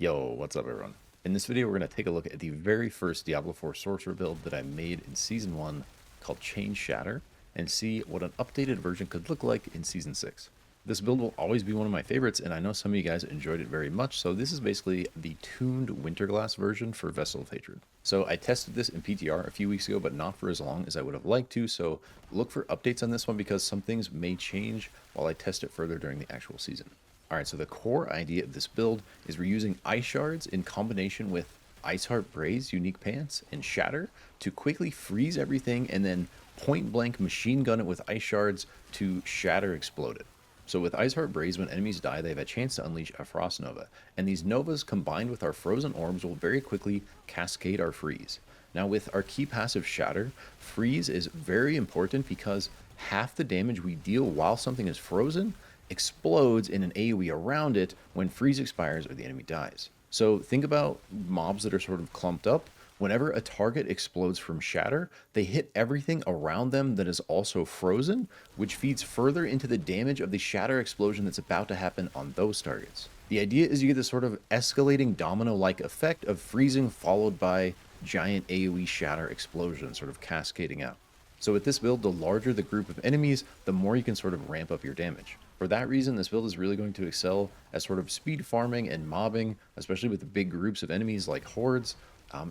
Yo, what's up everyone? In this video, we're going to take a look at the very first Diablo 4 Sorcerer build that I made in Season 1 called Shatter and see what an updated version could look like in Season 6. This build will always be one of my favorites, and I know some of you guys enjoyed it very much, so this is basically the tuned Winterglass version for Vessel of Hatred. So I tested this in PTR a few weeks ago, but not for as long as I would have liked to, so look for updates on this one because some things may change while I test it further during the actual season. Alright, so the core idea of this build is we're using Ice Shards in combination with Iceheart Braze, Unique Pants, and Shatter to quickly freeze everything and then point blank machine gun it with Ice Shards to shatter explode it. So with Iceheart Braze, when enemies die, they have a chance to unleash a Frost Nova, and these Novas combined with our Frozen Orbs will very quickly cascade our freeze. Now with our key passive Shatter, freeze is very important because half the damage we deal while something is frozen explodes in an AoE around it when freeze expires or the enemy dies. So think about mobs that are sort of clumped up. Whenever a target explodes from Shatter, they hit everything around them that is also frozen, which feeds further into the damage of the Shatter explosion that's about to happen on those targets. The idea is you get this sort of escalating domino-like effect of freezing followed by giant AoE Shatter explosion sort of cascading out. So with this build, the larger the group of enemies, the more you can sort of ramp up your damage. For that reason, this build is really going to excel as sort of speed farming and mobbing, especially with the big groups of enemies like hordes.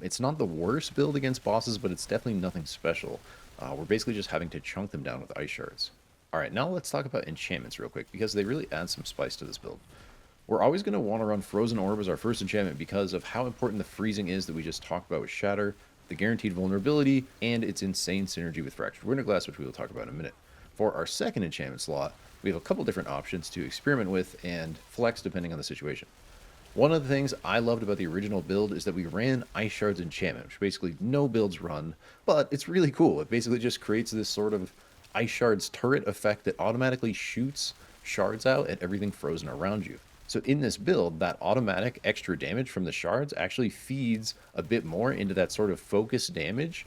It's not the worst build against bosses, but it's definitely nothing special. We're basically just having to chunk them down with ice shards. Alright, now let's talk about enchantments real quick, because they really add some spice to this build. We're always going to want to run Frozen Orb as our first enchantment because of how important the freezing is that we just talked about with Shatter, the guaranteed vulnerability, and its insane synergy with Fractured Winterglass, which we will talk about in a minute. For our second enchantment slot, we have a couple different options to experiment with and flex depending on the situation. One of the things I loved about the original build is that we ran Ice Shards Enchantment, which basically no builds run, but it's really cool. It basically just creates this sort of Ice Shards turret effect that automatically shoots shards out at everything frozen around you. So in this build, that automatic extra damage from the shards actually feeds a bit more into that sort of focus damage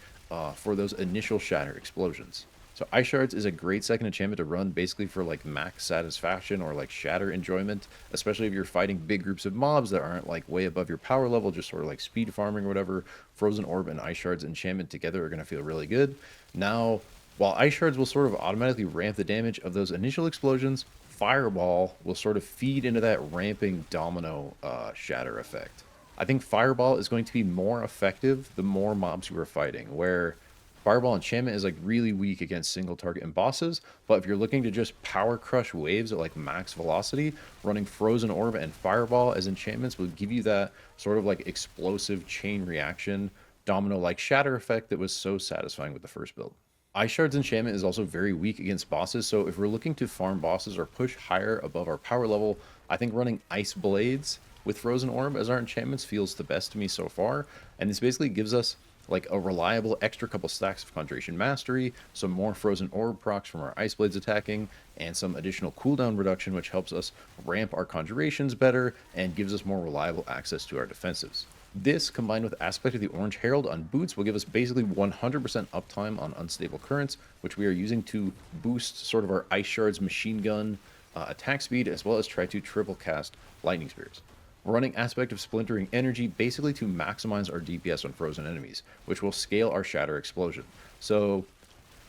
for those initial Shatter explosions. So Ice Shards is a great second enchantment to run basically for like max satisfaction or like Shatter enjoyment, especially if you're fighting big groups of mobs that aren't like way above your power level, just sort of like speed farming or whatever. Frozen Orb and Ice Shards enchantment together are going to feel really good. Now, while Ice Shards will sort of automatically ramp the damage of those initial explosions, Fireball will sort of feed into that ramping domino Shatter effect. I think Fireball is going to be more effective the more mobs you are fighting, where Fireball Enchantment is like really weak against single target and bosses, but if you're looking to just power crush waves at like max velocity, running Frozen Orb and Fireball as enchantments will give you that sort of like explosive chain reaction, domino-like Shatter effect that was so satisfying with the first build. Ice Shard's enchantment is also very weak against bosses, so if we're looking to farm bosses or push higher above our power level, I think running Ice Blades with Frozen Orb as our enchantments feels the best to me so far, and this basically gives us like a reliable extra couple stacks of Conjuration Mastery, some more Frozen Orb procs from our Ice Blades attacking, and some additional cooldown reduction which helps us ramp our Conjurations better and gives us more reliable access to our defensives. This, combined with Aspect of the Orange Herald on boots, will give us basically 100% uptime on Unstable Currents, which we are using to boost sort of our Ice Shards machine gun attack speed, as well as try to triple cast Lightning Spears. We're running Aspect of Splintering Energy basically to maximize our DPS on frozen enemies, which will scale our Shatter Explosion. So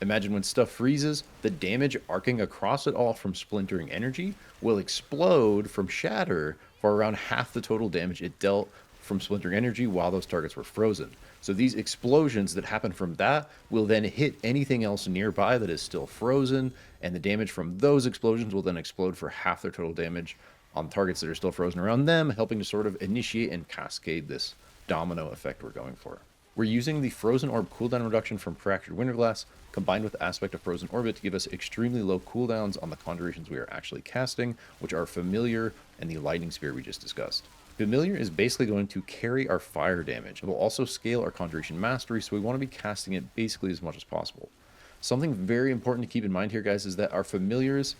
imagine when stuff freezes, the damage arcing across it all from Splintering Energy will explode from Shatter for around half the total damage it dealt from Splintering Energy while those targets were frozen. So these explosions that happen from that will then hit anything else nearby that is still frozen, and the damage from those explosions will then explode for half their total damage on targets that are still frozen around them, helping to sort of initiate and cascade this domino effect we're going for. We're using the Frozen Orb cooldown reduction from Fractured Winterglass, combined with the Aspect of Frozen Orbit to give us extremely low cooldowns on the Conjurations we are actually casting, which are Familiar and the Lightning Spear we just discussed. Familiar is basically going to carry our fire damage. It will also scale our Conjuration Mastery, so we want to be casting it basically as much as possible. Something very important to keep in mind here, guys, is that our familiars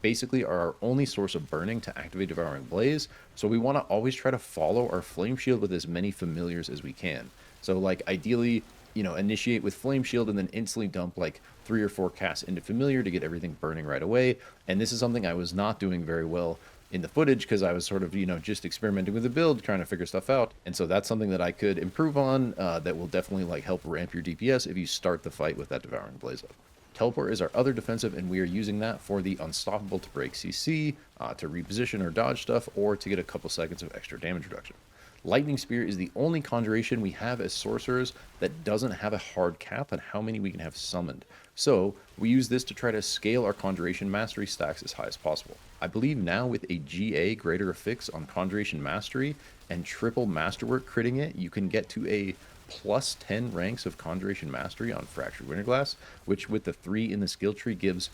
basically are our only source of burning to activate Devouring Blaze, so we want to always try to follow our Flame Shield with as many familiars as we can. So, like, ideally, you know, initiate with Flame Shield and then instantly dump, like, 3 or 4 casts into familiar to get everything burning right away, and this is something I was not doing very well in the footage because I was sort of, just experimenting with the build, trying to figure stuff out. And so that's something that I could improve on that will definitely like help ramp your DPS if you start the fight with that Devouring Blaze up. Teleport is our other defensive, and we are using that for the Unstoppable to break CC, to reposition or dodge stuff, or to get a couple seconds of extra damage reduction. Lightning Spear is the only conjuration we have as sorcerers that doesn't have a hard cap on how many we can have summoned. So we use this to try to scale our Conjuration Mastery stacks as high as possible. I believe now with a GA greater affix on Conjuration Mastery and triple Masterwork critting it, you can get to a plus 10 ranks of Conjuration Mastery on Fractured Winterglass, which with the 3 in the skill tree gives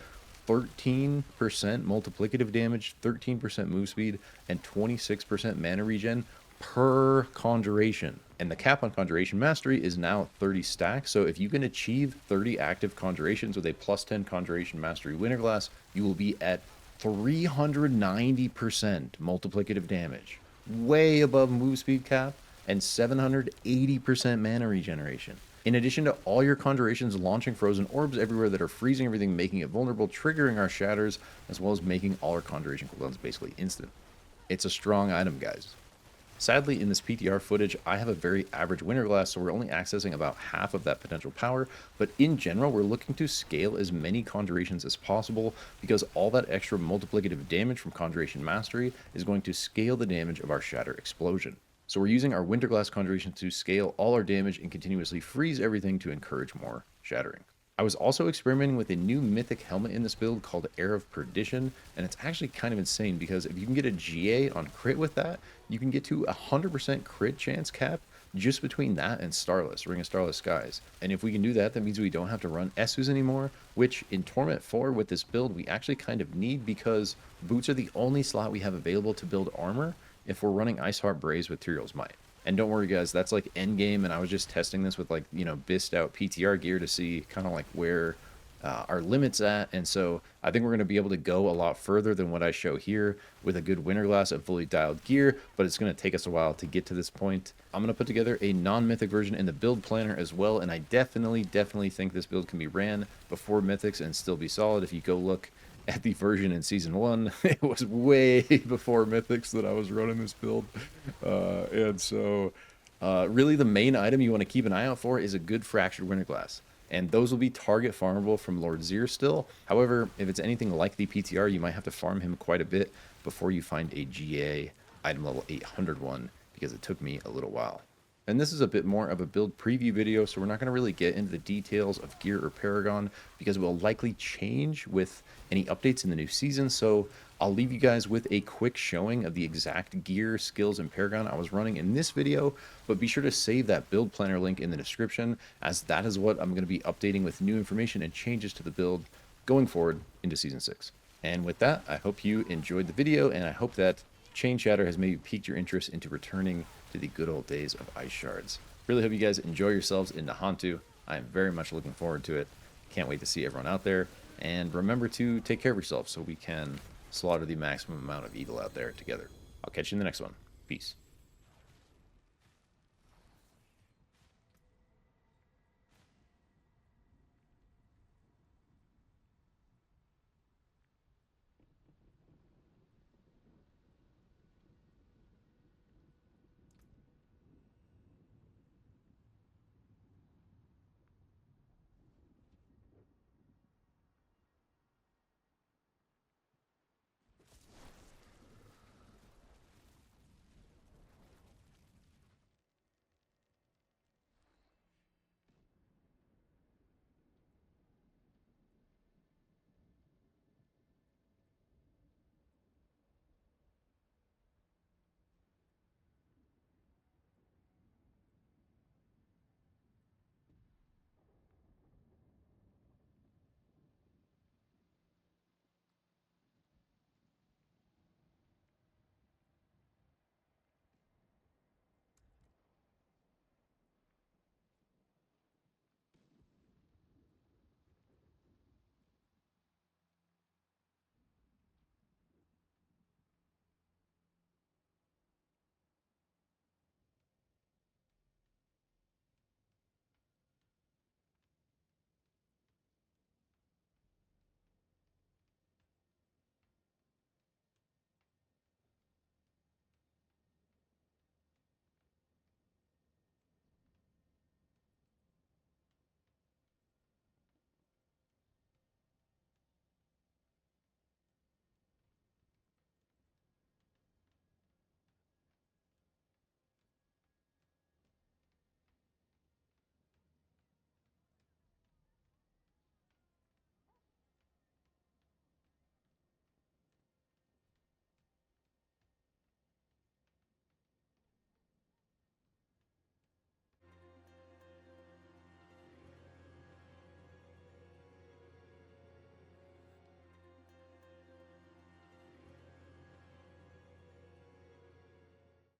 13% multiplicative damage, 13% move speed, and 26% mana regen per conjuration. And the cap on Conjuration Mastery is now 30 stacks, so if you can achieve 30 active conjurations with a plus 10 Conjuration Mastery Winterglass, you will be at 390% multiplicative damage, way above move speed cap, and 780% mana regeneration. In addition to all your conjurations launching frozen orbs everywhere that are freezing everything, making it vulnerable, triggering our shatters, as well as making all our conjuration cooldowns basically instant. It's a strong item, guys. Sadly, in this PTR footage, I have a very average Winterglass, so we're only accessing about half of that potential power, but in general, we're looking to scale as many conjurations as possible because all that extra multiplicative damage from Conjuration Mastery is going to scale the damage of our Shatter Explosion. So we're using our Winterglass Conjuration to scale all our damage and continuously freeze everything to encourage more shattering. I was also experimenting with a new mythic helmet in this build called Air of Perdition, and it's actually kind of insane because if you can get a GA on crit with that, you can get to a 100% crit chance cap just between that and Starless, Ring of Starless Skies. And if we can do that, that means we don't have to run Esus anymore, which in Torment 4 with this build we actually kind of need because boots are the only slot we have available to build armor if we're running Iceheart Braze with Tyrael's Might. And don't worry, guys, that's like Endgame, and I was just testing this with, like, Bist out PTR gear to see kind of like where our limits at. And so I think we're going to be able to go a lot further than what I show here with a good Winterglass and fully dialed gear, but it's going to take us a while to get to this point. I'm going to put together a non-mythic version in the build planner as well, and I definitely think this build can be ran before mythics and still be solid. If you go look at the version in Season 1, it was way before Mythics that I was running this build. And so really the main item you want to keep an eye out for is a good Fractured Winterglass. And those will be target farmable from Lord Zir still. However, if it's anything like the PTR, you might have to farm him quite a bit before you find a GA item level 800 one, because it took me a little while. And this is a bit more of a build preview video, so we're not going to really get into the details of gear or paragon because it will likely change with any updates in the new season. So I'll leave you guys with a quick showing of the exact gear, skills, and paragon I was running in this video, but be sure to save that build planner link in the description, as that is what I'm going to be updating with new information and changes to the build going forward into Season 6. And with that, I hope you enjoyed the video, and I hope that Chain Shatter has maybe piqued your interest into returning to the good old days of Ice Shards. Really hope you guys enjoy yourselves in Nahantu. I am very much looking forward to it. Can't wait to see everyone out there. And remember to take care of yourself so we can slaughter the maximum amount of evil out there together. I'll catch you in the next one. Peace.